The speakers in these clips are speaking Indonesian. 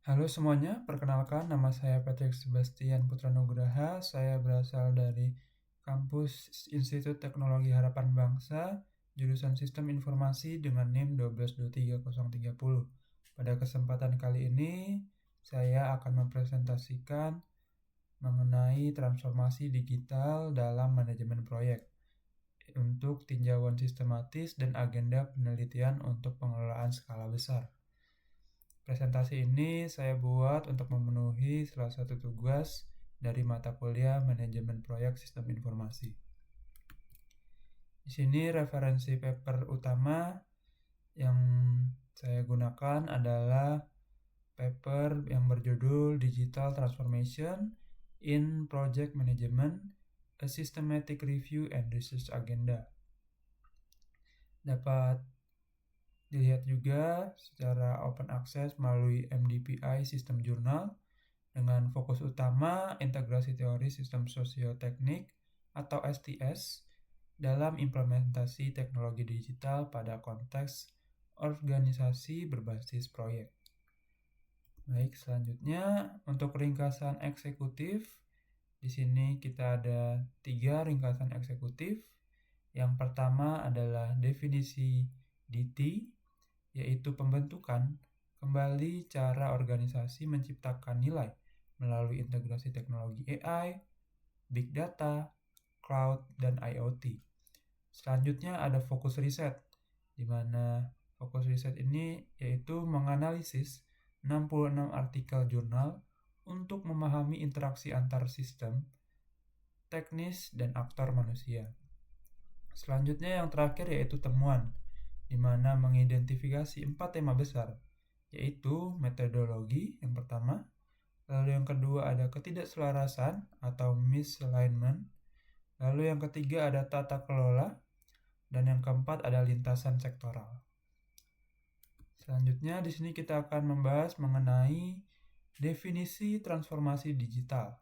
Halo semuanya, perkenalkan nama saya Patrick Sebastian Putra Nugraha. Saya berasal dari kampus Institut Teknologi Harapan Bangsa, jurusan Sistem Informasi dengan NIM 1223030. Pada kesempatan kali ini, saya akan mempresentasikan mengenai transformasi digital dalam manajemen proyek untuk tinjauan sistematis dan agenda penelitian untuk pengelolaan skala besar. Presentasi ini saya buat untuk memenuhi salah satu tugas dari mata kuliah Manajemen Proyek Sistem Informasi. Di sini referensi paper utama yang saya gunakan adalah paper yang berjudul Digital Transformation in Project Management, a Systematic Review and Research Agenda. Dapat dilihat juga secara open access melalui MDPI System Journal dengan fokus utama integrasi teori sistem sosioteknik atau STS dalam implementasi teknologi digital pada konteks organisasi berbasis proyek. Baik, selanjutnya untuk ringkasan eksekutif, di sini kita ada 3 ringkasan eksekutif. Yang pertama adalah definisi DT, yaitu pembentukan kembali cara organisasi menciptakan nilai melalui integrasi teknologi AI, Big Data, Cloud, dan IoT. Selanjutnya ada fokus riset, di mana fokus riset ini yaitu menganalisis 66 artikel jurnal untuk memahami interaksi antar sistem, teknis, dan aktor manusia. Selanjutnya yang terakhir yaitu temuan, di mana mengidentifikasi 4 tema besar, yaitu metodologi yang pertama, lalu yang kedua ada ketidakselarasan atau misalignment, lalu yang ketiga ada tata kelola, dan yang keempat ada lintasan sektoral. Selanjutnya di sini kita akan membahas mengenai definisi transformasi digital.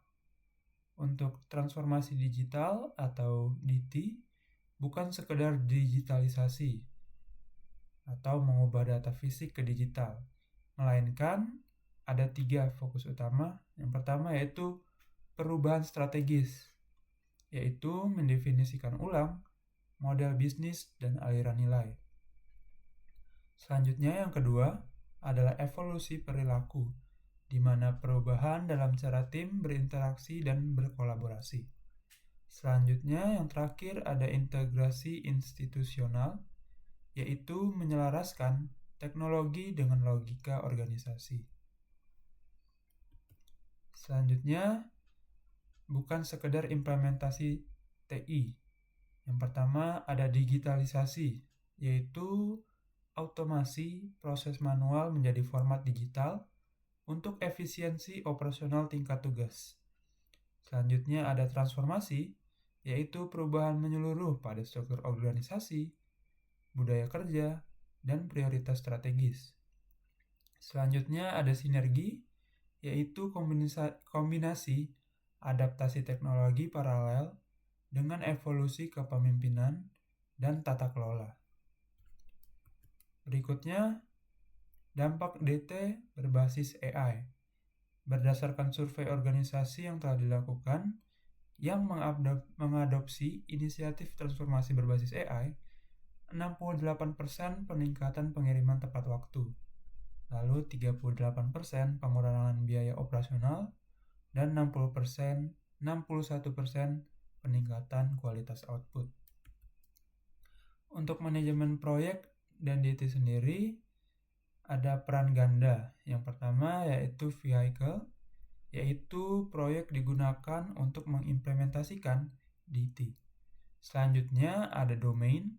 Untuk transformasi digital atau DT bukan sekedar digitalisasi atau mengubah data fisik ke digital, melainkan ada 3 fokus utama. Yang pertama yaitu perubahan strategis, yaitu mendefinisikan ulang model bisnis dan aliran nilai. Selanjutnya yang kedua adalah evolusi perilaku, di mana perubahan dalam cara tim berinteraksi dan berkolaborasi. Selanjutnya yang terakhir ada integrasi institusional, yaitu menyelaraskan teknologi dengan logika organisasi. Selanjutnya, bukan sekedar implementasi TI. Yang pertama ada digitalisasi, yaitu automasi proses manual menjadi format digital untuk efisiensi operasional tingkat tugas. Selanjutnya ada transformasi, yaitu perubahan menyeluruh pada struktur organisasi, budaya kerja, dan prioritas strategis. Selanjutnya ada sinergi, yaitu kombinasi adaptasi teknologi paralel dengan evolusi kepemimpinan dan tata kelola. Berikutnya, dampak DT berbasis AI. Berdasarkan survei organisasi yang telah dilakukan yang mengadopsi inisiatif transformasi berbasis AI, 68% peningkatan pengiriman tepat waktu, lalu 38% pengurangan biaya operasional, dan 61% peningkatan kualitas output. Untuk manajemen proyek dan DT sendiri, ada peran ganda. Yang pertama yaitu vehicle, yaitu proyek digunakan untuk mengimplementasikan DT. Selanjutnya ada domain,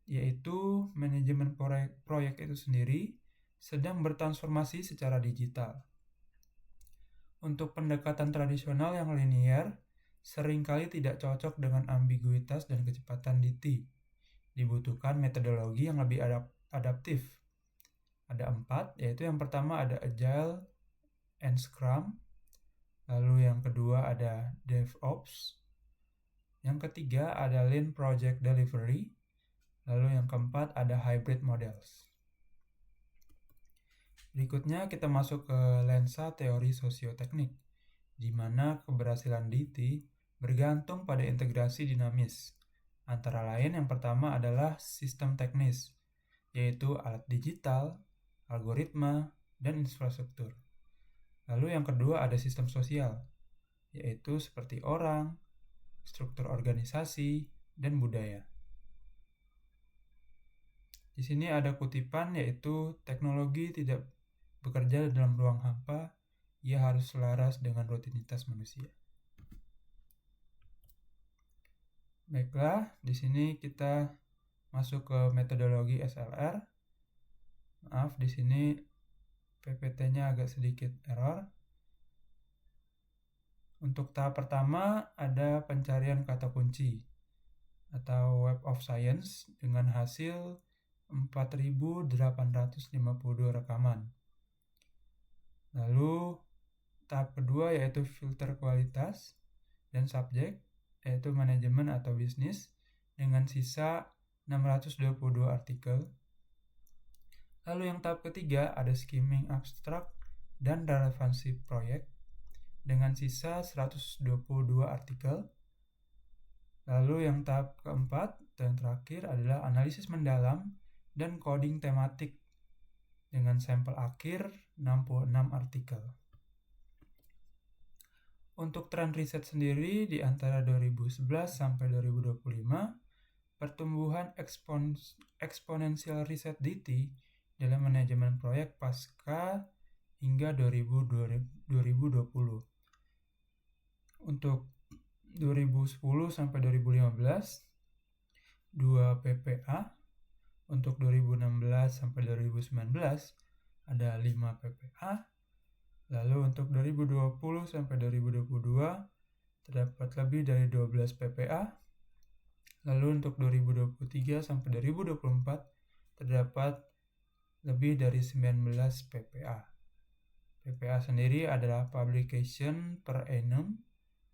yaitu manajemen proyek itu sendiri sedang bertransformasi secara digital. Untuk pendekatan tradisional yang linear, seringkali tidak cocok dengan ambiguitas dan kecepatan DT. Dibutuhkan metodologi yang lebih adaptif. Ada 4, yaitu yang pertama ada Agile and Scrum, lalu yang kedua ada DevOps, yang ketiga ada Lean Project Delivery, lalu yang keempat ada Hybrid Models. Berikutnya kita masuk ke lensa teori sosioteknik, di mana keberhasilan DT bergantung pada integrasi dinamis. Antara lain yang pertama adalah sistem teknis, yaitu alat digital, algoritma, dan infrastruktur. Lalu yang kedua ada sistem sosial, yaitu seperti orang, struktur organisasi, dan budaya. Di sini ada kutipan yaitu teknologi tidak bekerja dalam ruang hampa, ia harus selaras dengan rutinitas manusia. Baiklah, di sini kita masuk ke metodologi SLR. Maaf, di sini PPT-nya agak sedikit error. Untuk tahap pertama ada pencarian kata kunci atau Web of Science dengan hasil 4.852 rekaman. Lalu tahap kedua yaitu filter kualitas dan subjek, yaitu manajemen atau bisnis dengan sisa 622 artikel. Lalu yang tahap ketiga ada skimming abstrak dan relevansi proyek dengan sisa 122 artikel. Lalu yang tahap keempat dan terakhir adalah analisis mendalam dan coding tematik dengan sampel akhir 66 artikel. Untuk tren riset sendiri di antara 2011 sampai 2025, pertumbuhan eksponensial riset DT dalam manajemen proyek pasca hingga 2020. Untuk 2010 sampai 2015, 2 PPA. Untuk 2016 sampai 2019 ada 5 PPA. Lalu untuk 2020 sampai 2022 terdapat lebih dari 12 PPA. Lalu untuk 2023 sampai 2024 terdapat lebih dari 19 PPA. PPA sendiri adalah publication per annum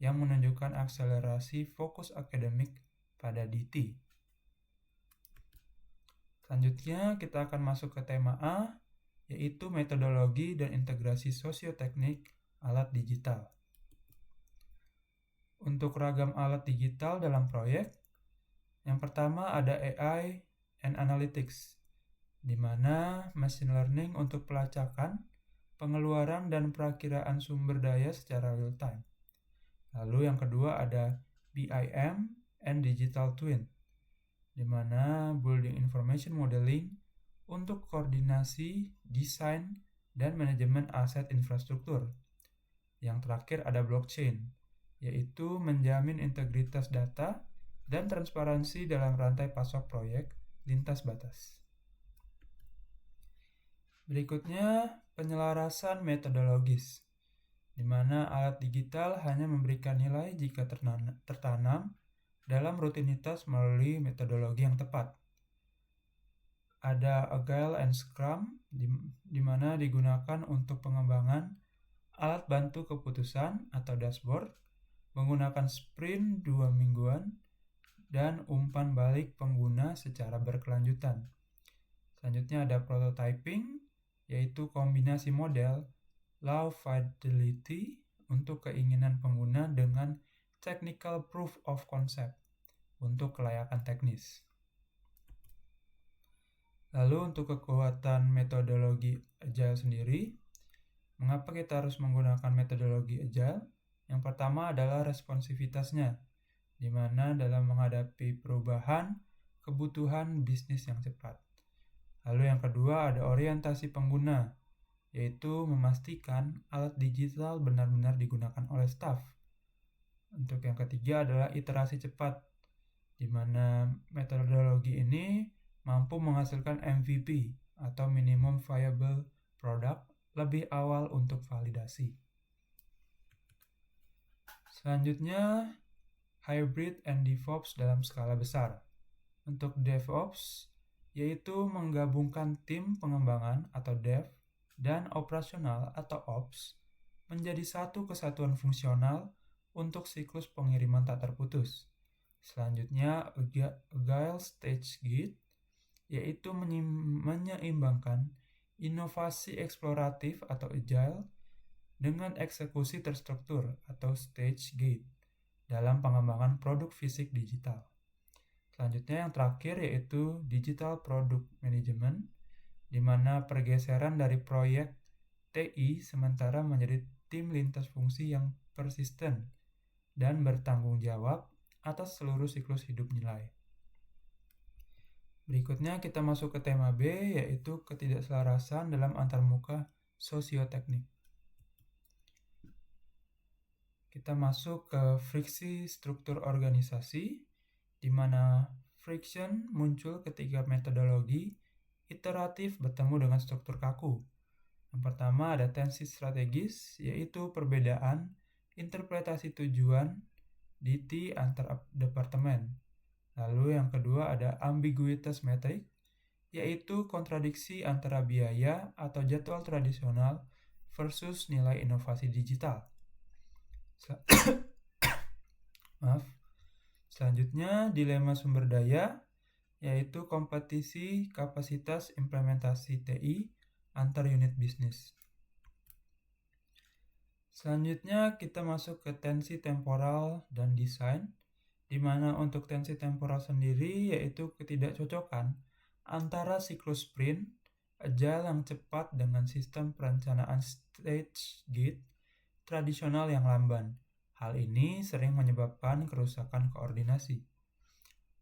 yang menunjukkan akselerasi fokus akademik pada DT. Selanjutnya kita akan masuk ke tema A, yaitu metodologi dan integrasi sosioteknik alat digital. Untuk ragam alat digital dalam proyek, yang pertama ada AI and Analytics, di mana machine learning untuk pelacakan, pengeluaran, dan perakiraan sumber daya secara real time. Lalu yang kedua ada BIM and Digital Twin, di mana Building Information Modeling untuk koordinasi, desain, dan manajemen aset infrastruktur. Yang terakhir ada blockchain, yaitu menjamin integritas data dan transparansi dalam rantai pasok proyek lintas batas. Berikutnya, penyelarasan metodologis, di mana alat digital hanya memberikan nilai jika tertanam dalam rutinitas melalui metodologi yang tepat. Ada Agile and Scrum, di mana digunakan untuk pengembangan alat bantu keputusan atau dashboard, menggunakan sprint 2 mingguan, dan umpan balik pengguna secara berkelanjutan. Selanjutnya ada prototyping, yaitu kombinasi model low fidelity untuk keinginan pengguna dengan technical proof of concept untuk kelayakan teknis. Lalu untuk kekuatan metodologi Agile sendiri, mengapa kita harus menggunakan metodologi Agile? Yang pertama adalah responsivitasnya, di mana dalam menghadapi perubahan kebutuhan bisnis yang cepat. Lalu yang kedua ada orientasi pengguna, yaitu memastikan alat digital benar-benar digunakan oleh staf. Untuk yang ketiga adalah iterasi cepat, di mana metodologi ini mampu menghasilkan MVP atau Minimum Viable Product lebih awal untuk validasi. Selanjutnya, Hybrid and DevOps dalam skala besar. Untuk DevOps, yaitu menggabungkan tim pengembangan atau Dev dan operasional atau Ops menjadi satu kesatuan fungsional untuk siklus pengiriman tak terputus. Selanjutnya, Agile Stage Gate, yaitu menyeimbangkan inovasi eksploratif atau agile, dengan eksekusi terstruktur atau stage gate dalam pengembangan produk fisik digital. Selanjutnya yang terakhir yaitu digital product management, di mana pergeseran dari proyek TI sementara menjadi tim lintas fungsi yang persisten dan bertanggung jawab atas seluruh siklus hidup nilai. Berikutnya kita masuk ke tema B, yaitu ketidakselarasan dalam antarmuka sosioteknik. Kita masuk ke friksi struktur organisasi, di mana friction muncul ketika metodologi iteratif bertemu dengan struktur kaku. Yang pertama ada tensi strategis, yaitu perbedaan interpretasi tujuan DT antar departemen. Lalu yang kedua ada ambiguitas metrik, yaitu kontradiksi antara biaya atau jadwal tradisional versus nilai inovasi digital. Selanjutnya dilema sumber daya, yaitu kompetisi kapasitas implementasi TI antar unit bisnis. Selanjutnya kita masuk ke tensi temporal dan desain, di mana untuk tensi temporal sendiri yaitu ketidakcocokan antara siklus sprint, agile yang cepat dengan sistem perencanaan stage gate tradisional yang lamban. Hal ini sering menyebabkan kerusakan koordinasi.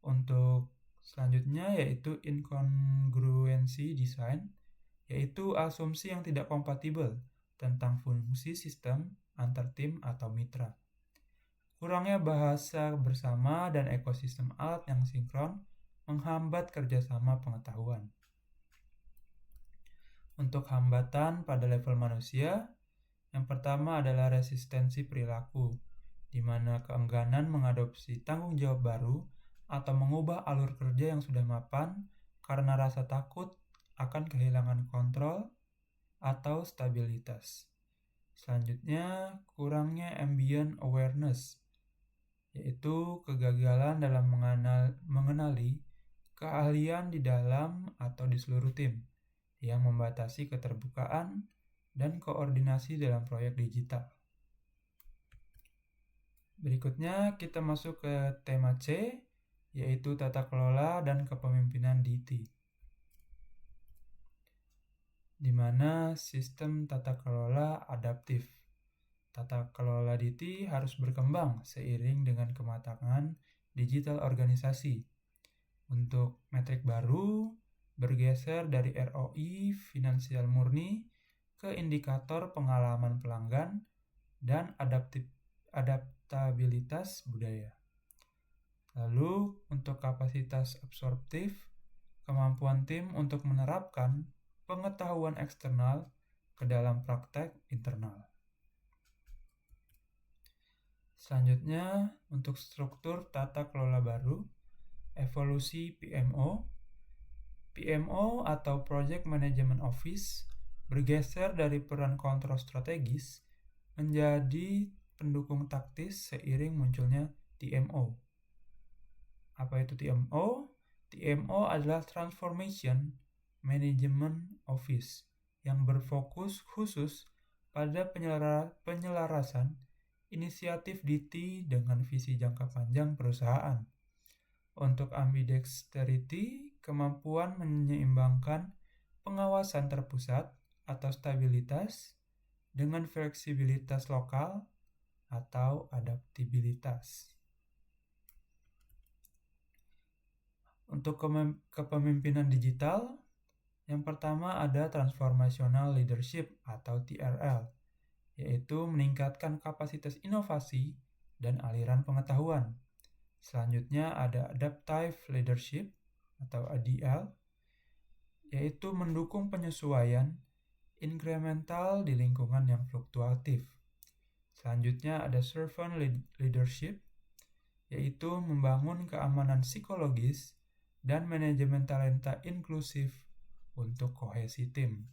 Untuk selanjutnya yaitu incongruensi desain, yaitu asumsi yang tidak kompatibel tentang fungsi sistem antar tim atau mitra. Kurangnya bahasa bersama dan ekosistem alat yang sinkron menghambat kerjasama pengetahuan. Untuk hambatan pada level manusia, yang pertama adalah resistensi perilaku, di mana keengganan mengadopsi tanggung jawab baru atau mengubah alur kerja yang sudah mapan karena rasa takut akan kehilangan kontrol atau stabilitas. Selanjutnya, kurangnya ambient awareness, yaitu kegagalan dalam mengenali keahlian di dalam atau di seluruh tim yang membatasi keterbukaan dan koordinasi dalam proyek digital. Berikutnya kita masuk ke tema C, yaitu tata kelola dan kepemimpinan DT. Di mana sistem tata kelola adaptif. Tata kelola DT harus berkembang seiring dengan kematangan digital organisasi. Untuk metrik baru, bergeser dari ROI finansial murni ke indikator pengalaman pelanggan dan adaptabilitas budaya. Lalu untuk kapasitas absorptif, kemampuan tim untuk menerapkan pengetahuan eksternal ke dalam praktek internal. Selanjutnya, untuk struktur tata kelola baru, evolusi PMO. PMO atau Project Management Office bergeser dari peran kontrol strategis menjadi pendukung taktis seiring munculnya TMO. Apa itu TMO? TMO adalah Transformation Management Office yang berfokus khusus pada penyelarasan inisiatif DT dengan visi jangka panjang perusahaan. Untuk ambidexterity, kemampuan menyeimbangkan pengawasan terpusat atau stabilitas dengan fleksibilitas lokal atau adaptabilitas. Untuk kepemimpinan digital, yang pertama ada transformational leadership atau TRL, yaitu meningkatkan kapasitas inovasi dan aliran pengetahuan. Selanjutnya ada adaptive leadership atau ADL, yaitu mendukung penyesuaian incremental di lingkungan yang fluktuatif. Selanjutnya ada servant leadership, yaitu membangun keamanan psikologis dan manajemen talenta inklusif untuk kohesi tim.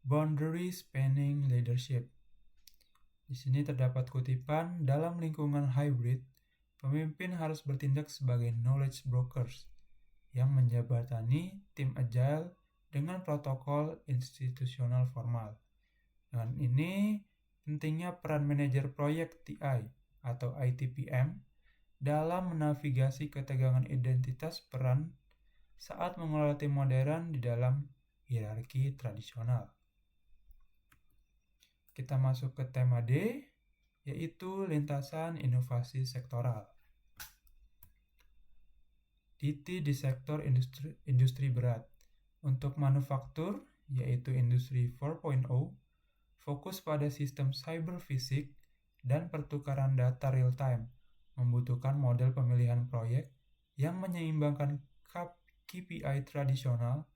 Boundary spanning leadership. Di sini terdapat kutipan, dalam lingkungan hybrid, pemimpin harus bertindak sebagai knowledge brokers, yang menjembatani tim agile dengan protokol institusional formal. Dengan ini, pentingnya peran manajer proyek TI atau ITPM dalam menavigasi ketegangan identitas peran saat mengelola tim modern di dalam hierarki tradisional. Kita masuk ke tema D, yaitu lintasan inovasi sektoral. DT di sektor industri berat. Untuk manufaktur, yaitu industri 4.0, fokus pada sistem cyber fisik dan pertukaran data real-time, membutuhkan model pemilihan proyek yang menyeimbangkan KPI tradisional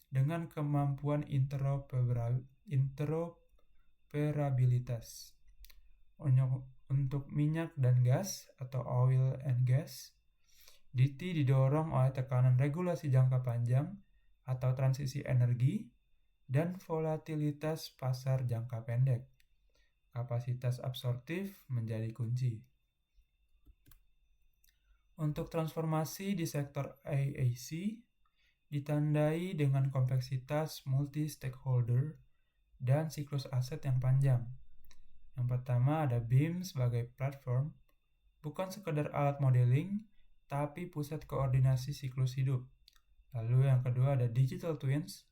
dengan kemampuan interoperabilitas. Untuk minyak dan gas atau oil and gas, DT didorong oleh tekanan regulasi jangka panjang atau transisi energi dan volatilitas pasar jangka pendek. Kapasitas absorptif menjadi kunci. Untuk transformasi di sektor AAC ditandai dengan kompleksitas multi-stakeholder dan siklus aset yang panjang. Yang pertama ada BIM sebagai platform, bukan sekedar alat modeling, tapi pusat koordinasi siklus hidup. Lalu yang kedua ada digital twins,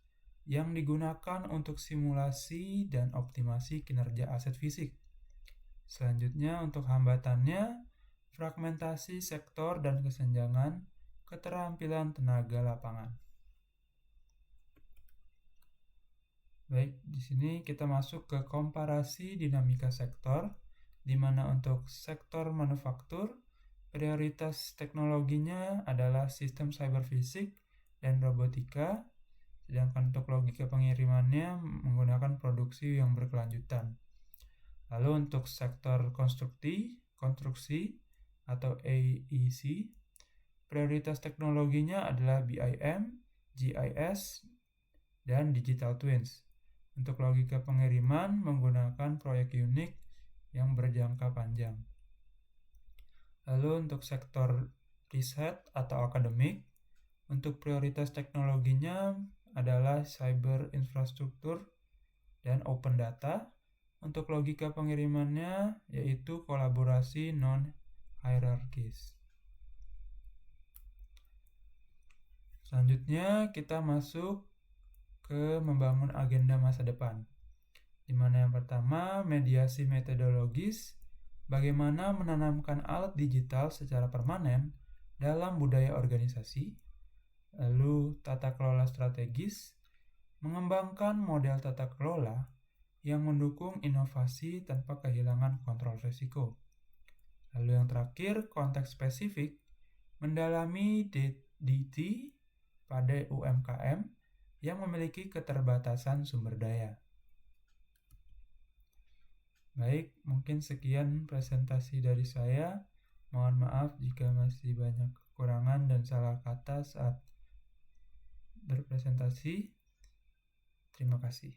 yang digunakan untuk simulasi dan optimasi kinerja aset fisik. Selanjutnya untuk hambatannya, fragmentasi sektor dan kesenjangan keterampilan tenaga lapangan. Baik, di sini kita masuk ke komparasi dinamika sektor, di mana untuk sektor manufaktur, prioritas teknologinya adalah sistem cyber fisik dan robotika, sedangkan untuk logika pengirimannya menggunakan produksi yang berkelanjutan. Lalu untuk sektor konstruksi atau AEC, prioritas teknologinya adalah BIM, GIS, dan digital twins. Untuk logika pengiriman menggunakan proyek unik yang berjangka panjang. Lalu untuk sektor riset atau akademik, untuk prioritas teknologinya adalah cyber infrastruktur dan open data. Untuk logika pengirimannya yaitu kolaborasi non-hierarkis. Selanjutnya kita masuk ke membangun agenda masa depan, di mana yang pertama mediasi metodologis, bagaimana menanamkan alat digital secara permanen dalam budaya organisasi. Lalu tata kelola strategis, mengembangkan model tata kelola yang mendukung inovasi tanpa kehilangan kontrol risiko. Lalu yang terakhir, konteks spesifik, mendalami DT pada UMKM yang memiliki keterbatasan sumber daya. Baik, mungkin sekian presentasi dari saya. Mohon maaf jika masih banyak kekurangan dan salah kata saat berpresentasi. Terima kasih.